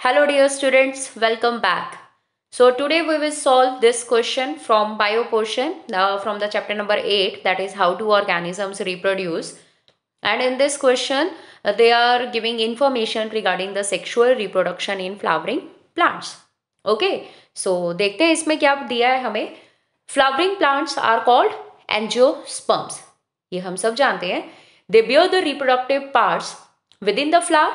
Hello dear students, welcome back. So today we will solve this question from bio portion from the chapter number 8, that is how do organisms reproduce. And in this question they are giving information regarding the sexual reproduction in flowering plants. Okay, so देखते हैं इसमें क्या दिया है हमें. Flowering plants are called angiosperms. ये हम सब जानते हैं. They bear the reproductive parts within the flower,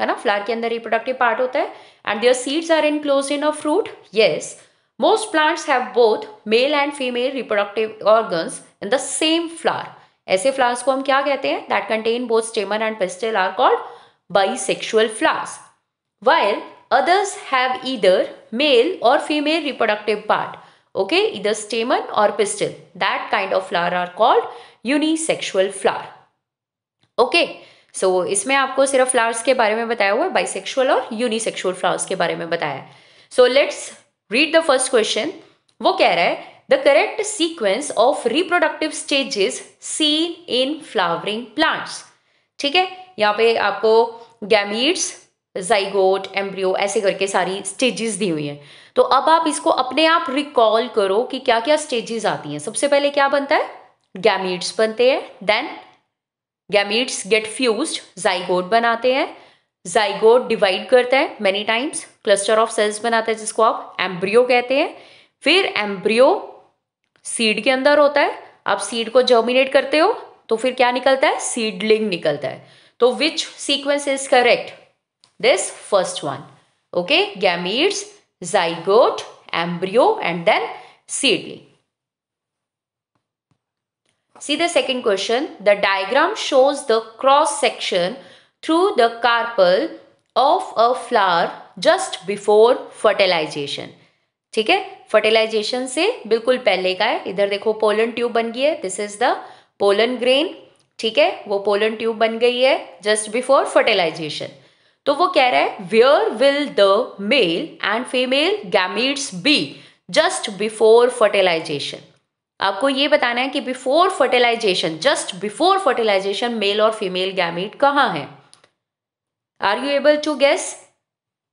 है ना. फ्लावर के अंदर रिप्रोडक्टिव पार्ट होता है. And their seeds are enclosed in a fruit. Yes, most plants have both male and female reproductive organs in the same flower. ऐसे flowers को हम क्या कहते हैं? That contain both stamen and pistil are called bisexual flowers. While others have either male or female reproductive part, okay, either stamen or pistil. That kind of flower are called unisexual flower. Okay, so इसमें आपको सिर्फ flowers के बारे में बताया हुआ है, bisexual और यूनिसेक्सुअल फ्लावर्स के बारे में बताया है. So let's read the first question. वो कह रहा है the correct sequence of reproductive stages seen in flowering plants. ठीक है, यहाँ पे आपको गैमीट्स, जाइगोट, एम्ब्रियो ऐसे करके सारी स्टेजेस दी हुई हैं. तो अब आप इसको अपने आप रिकॉल करो कि क्या क्या स्टेजेस आती हैं. सबसे पहले क्या बनता है? गैमीट्स बनते हैं. Then gametes get fused, zygote बनाते हैं. जाइगोट डिवाइड करता है many times, cluster of cells बनाता है जिसको आप एम्ब्रियो कहते हैं. फिर एम्ब्रियो सीड के अंदर होता है. आप सीड को जर्मिनेट करते हो तो फिर क्या निकलता है? सीडलिंग निकलता है. तो which sequence is correct? This first one. Okay, gametes, zygote, embryo and then seedling. See the second question. The diagram shows the cross section through the carpel of a flower just before fertilization. ठीक है, fertilisation से बिल्कुल पहले का है. इधर देखो pollen tube बन गई है. This is the pollen grain. ठीक है, वो पोलन ट्यूब बन गई है जस्ट बिफोर फर्टिलाइजेशन. तो वो कह रहा है where will the male and female gametes be just before fertilization. आपको ये बताना है कि before fertilization, just before fertilization male और फीमेल गैमीट कहाँ हैं. Are you able to guess?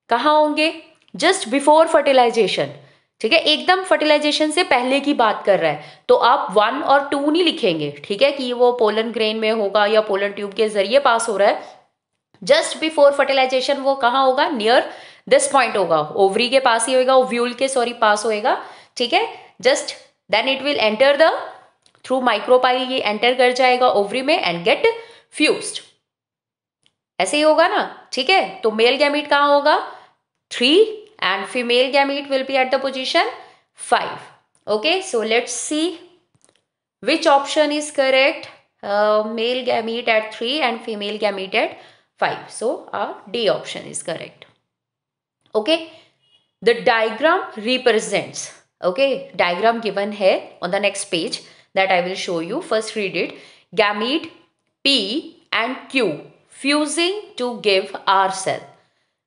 कहाँ होंगे? Just before fertilization. ठीक है, एकदम फर्टिलाइजेशन से पहले की बात कर रहा है. तो आप 1 और 2 नहीं लिखेंगे. ठीक है, कि वो पोलन ग्रेन में होगा या पोलन ट्यूब के जरिए पास हो रहा है. जस्ट बिफोर फर्टिलाइजेशन वो कहाँ होगा? नियर दिस पॉइंट होगा. ओवरी के पास ही होगा, ओव्यूल के पास होएगा. ठीक है, just then it will enter the through micropyle, ये enter कर जाएगा ओवरी में and get fused. ऐसे ही होगा ना. ठीक है, तो मेल गैमीट कहाँ होगा? 3 and female gamete will be at the position 5. Okay, so let's see which option is correct. Male gamete at 3 and female gamete at 5. So our D option is correct. Okay, the diagram represents, okay, diagram given here on the next page that I will show you. First read it. Gamete P and Q fusing to give R cell.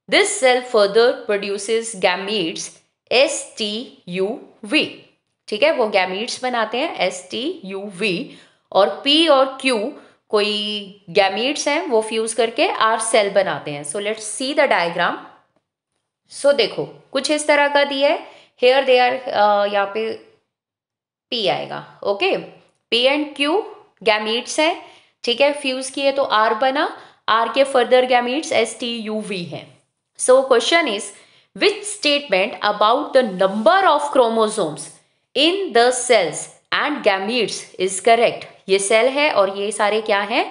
This cell further produces gametes STUV. ठीक है, वो gametes बनाते हैं STUV. और P और Q कोई gametes हैं, वो fuse करके R cell बनाते हैं. So let's see the diagram. So देखो कुछ इस तरह का दिया है. हेयर दे आर, यहाँ पे P आएगा. Okay, P and Q gametes हैं. ठीक है, फ्यूज किए तो R बना. R के फर्दर गैमीट्स STUV हैं. So question is which statement about the number of chromosomes in the cells and gametes is correct. ये सेल है और ये सारे क्या हैं?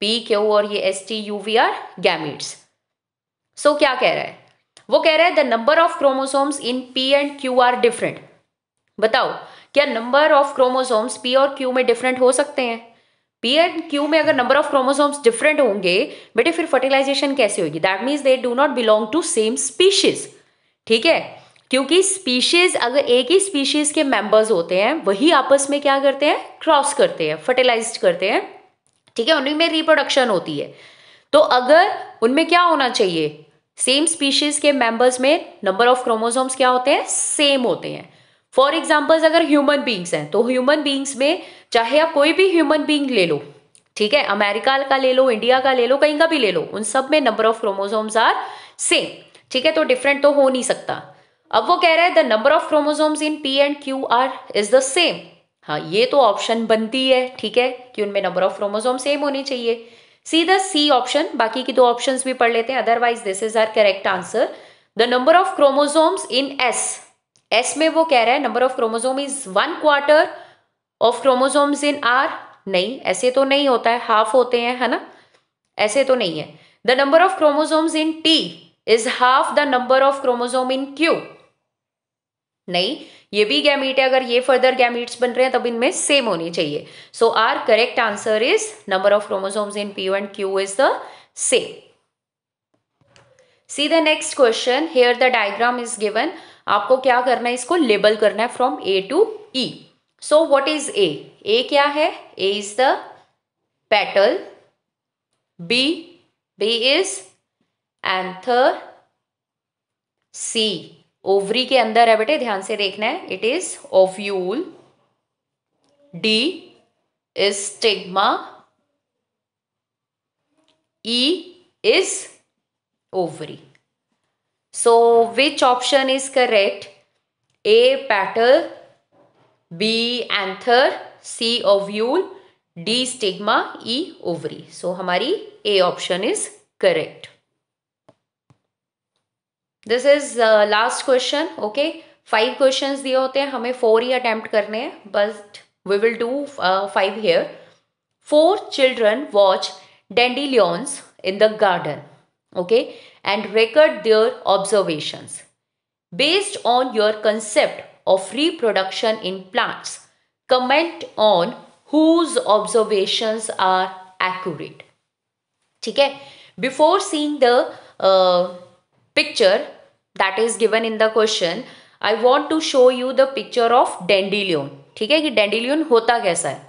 P, Q और ये STUV आर गैमीट्स. सो क्या कह रहा है? वो कह रहा है the number of chromosomes in P and Q are different. बताओ, क्या नंबर ऑफ क्रोमोसोम्स P और Q में डिफरेंट हो सकते हैं? P एंड Q में अगर नंबर ऑफ क्रोमोसोम्स डिफरेंट होंगे बेटे, फिर फर्टिलाइजेशन कैसे होगी? That means they do not belong to same species. ठीक है, क्योंकि स्पीशीज, अगर एक ही स्पीशीज के मेंबर्स होते हैं वही आपस में क्या करते हैं? क्रॉस करते हैं, फर्टिलाइज करते हैं. ठीक है, उनमें रिप्रोडक्शन होती है. तो अगर उनमें क्या होना चाहिए? सेम स्पीशीज के मेंबर्स में नंबर ऑफ क्रोमोसोम्स क्या होते हैं? सेम होते हैं. फॉर एग्जाम्पल्स अगर ह्यूमन बींग्स हैं तो ह्यूमन बींग्स में चाहे आप कोई भी ह्यूमन बींग ले लो, ठीक है, अमेरिका का ले लो, इंडिया का ले लो, कहीं का भी ले लो, उन सब में number of chromosomes are same. ठीक है, तो डिफरेंट तो हो नहीं सकता। अब वो कह रहा है the number of chromosomes in P and Q R is the same. हाँ, ये तो ऑप्शन बनती है, ठीक है, कि उनमें नंबर ऑफ क्रोमोसोम सेम होने चाहिए। सी द सी ऑप्शन, बाकी की दो ऑप्शंस भी पढ़ लेते हैं, otherwise this is R correct answer. The number of chromosomes in S में वो कह रहा है number of chromosome is 1/4 of chromosomes in R. नहीं, ऐसे तो नहीं होता है, हाफ होते हैं, है ना, ऐसे तो नहीं है। The number of chromosomes in T is half the number of chromosome in Q. नहीं, ये भी गैमीट है, अगर ये फर्दर गैमीट्स बन रहे हैं तब इनमें सेम होनी चाहिए। So our correct answer is number of chromosomes in P and Q is the same. See the next question, here the diagram is given. आपको क्या करना है, इसको लेबल करना है from A to E. So what is A? A क्या है? A is the petal, B is anther, C ovary के अंदर है बेटे, ध्यान से देखना है, it is ovule, D is stigma, E is ovary. So which option is correct? A petal, B anther, C ovule, D stigma, E ovary. So हमारी A option is correct. This is last question. Okay, 5 questions दिए होते हैं, हमें 4 ही attempt करने हैं, but we will do 5 here. 4 children watch dandelions in the garden. Okay, and record their observations. Based on your concept of reproduction in plants, comment on whose observations are accurate. ठीक है, before seeing the picture that is given in the question, I want to show you the picture of dandelion. ठीक है, कि dandelion होता कैसा है.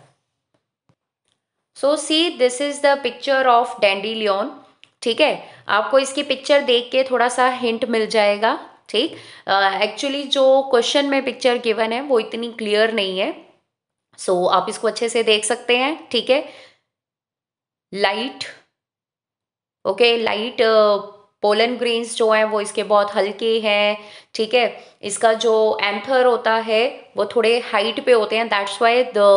So see, this is the picture of dandelion. ठीक है, आपको इसकी पिक्चर देख के थोड़ा सा हिंट मिल जाएगा. ठीक, एक्चुअली जो क्वेश्चन में पिक्चर गिवन है वो इतनी क्लियर नहीं है, सो आप इसको अच्छे से देख सकते हैं. ठीक है, light, okay, light pollen grains जो हैं वो इसके बहुत हल्के हैं. ठीक है, इसका जो एंथर होता है वो थोड़े हाइट पे होते हैं, that's why the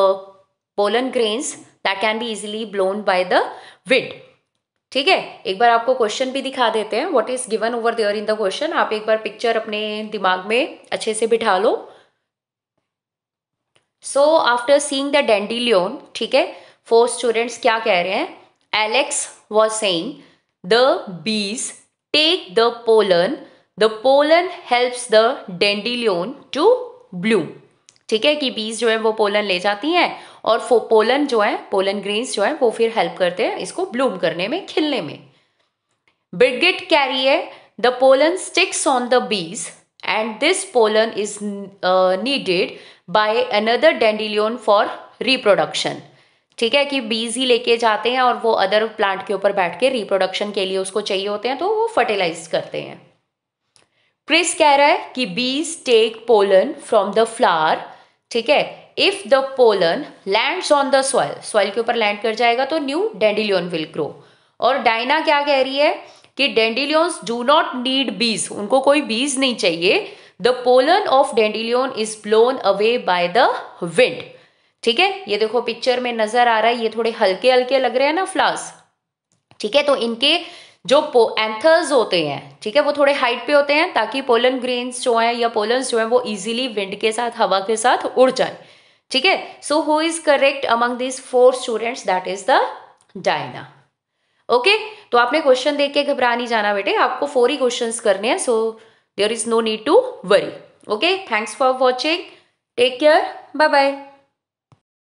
pollen grains that can be easily blown bye the wind. ठीक है, एक बार आपको क्वेश्चन भी दिखा देते हैं, what is given over there in the question. आप एक बार पिक्चर अपने दिमाग में अच्छे से बिठा लो. So after seeing the dandelion, ठीक है, 4 स्टूडेंट्स क्या कह रहे हैं. Alex was saying the bees take the pollen helps the dandelion to bloom. ठीक है, कि बीज जो है वो पोलन ले जाती हैं और पोलन जो है, पोलन ग्रेन्स जो है वो फिर हेल्प करते हैं इसको ब्लूम करने में, खिलने में. ब्रिगेड कैरी है the pollen sticks on the bees and this pollen is needed by another dandelion for reproduction. ठीक है, कि बीज ही लेके जाते हैं और वो अदर प्लांट के ऊपर बैठ के रिप्रोडक्शन के लिए उसको चाहिए होते हैं, तो वो फर्टिलाइज करते हैं. क्रिस कह रहा है कि bees take pollen from the flower. ठीक है, if the pollen lands on the soil के ऊपर लैंड कर जाएगा तो न्यू डैंडिलियन विल ग्रो. और डायना क्या कह रही है कि डैंडिलियंस डू नॉट नीड बीज, उनको कोई बीज नहीं चाहिए. The pollen of dandelion is blown away by the wind. ठीक है, ये देखो पिक्चर में नजर आ रहा है, ये थोड़े हल्के हल्के लग रहे हैं ना फ्लावर्स. ठीक है, तो इनके जो एंथर्स होते हैं, ठीक है, वो थोड़े हाइट पे होते हैं ताकि पोलन ग्रेन्स जो हैं या पोलन्स जो हैं वो इजीली विंड के साथ, हवा के साथ उड़ जाए. ठीक है, so who is correct among this 4 students? That is the Diana. Okay, तो आपने क्वेश्चन देख के घबरा नहीं जाना बेटे, आपको 4 ही क्वेश्चंस करने हैं, so there is no need to worry. Okay, thanks for watching, take care, bye bye.